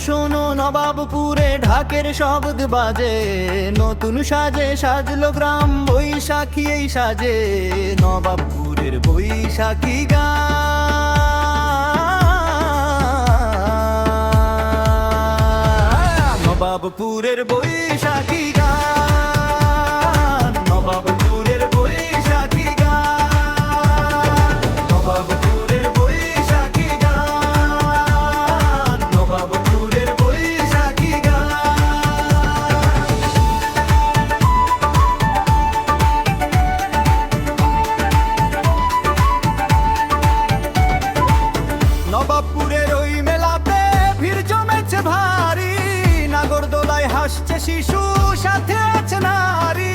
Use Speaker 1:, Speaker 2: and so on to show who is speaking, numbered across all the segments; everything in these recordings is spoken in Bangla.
Speaker 1: শোনো নবাবপুরে ঢাকের শব্দ বাজে, নতুন সাজে সাজলো গ্রাম, বৈশাখী এই সাজে নবাবপুরের বৈশাখী গান। নবাবপুরের বৈশাখী গান, নবাবপুরের বৈশাখী গান, নবাবপুরের বৈশাখী গান, নবাবপুরের বৈশাখী গান। নবাবপুরের ওই মেলাতে ভিড় জমেছে ভারী, নাগরদোলায় হাসছে শিশু, সাথে আছে নারী।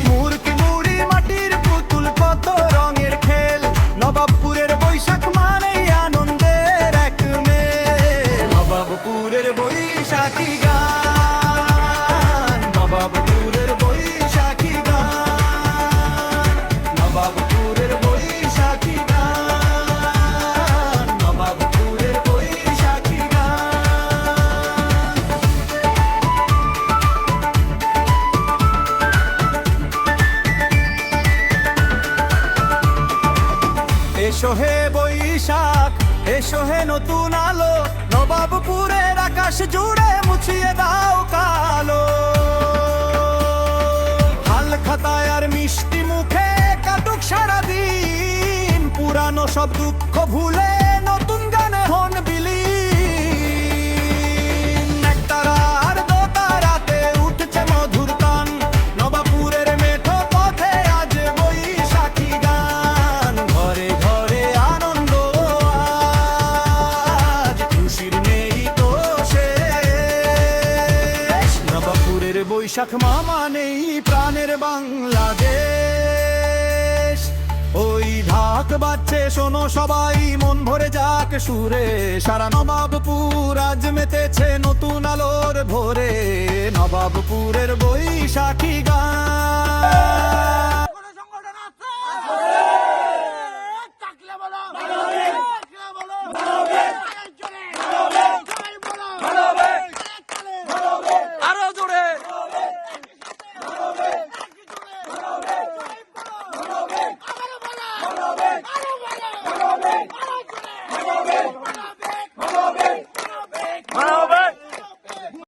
Speaker 1: মুরকি মুড়ি মাটির পুতুল, কত রঙের খেল, নবাবপুরের বৈশাখ মানেই আনন্দের এক মেল। নবাবপুরের বৈশাখী গান, নবাবপুরের বৈশাখী গান, নবাবপুরের বৈশাখী গান, নবাবপুরের বৈশাখী গান। এসো হে বৈশাখ, এসো হে নতুন আলো, নবাবপুরের আকাশ জুড়ে মুছিয়ে দাও কালো। হাল খাতায় আর মিষ্টি মুখে কাটুক সারাদিন, পুরানো সব দুঃখ ভুলে নতুন গানে হন বিলীন। একতারা আর দোতারাতে উঠছে মধুর তান, নবাবপুরের মেঠো পথে আজ বৈশাখী গান। ঘরে ঘরে আনন্দ আজ, খুশির নেই তো শেষ। নবাবপুরের বৈশাখ মামা নেই প্রাণের বাংলাদেশ। ওই ঢাক বাজছে শোনো সবাই, মন ভরে যাক সুরে, সারা নবাবপুর আজ মেতেছে নতুন আলোর ভোরে। নবাবপুরের বৈশাখী গান।
Speaker 2: কোনো সংগঠন আছে? থাকলে বলো। থাকলে বলো। এই জোরে। সবাই বলো। তালে।
Speaker 3: আরো জোরে
Speaker 2: একই জোরে। সবাই বলো। আরো বলো। আরো বলো।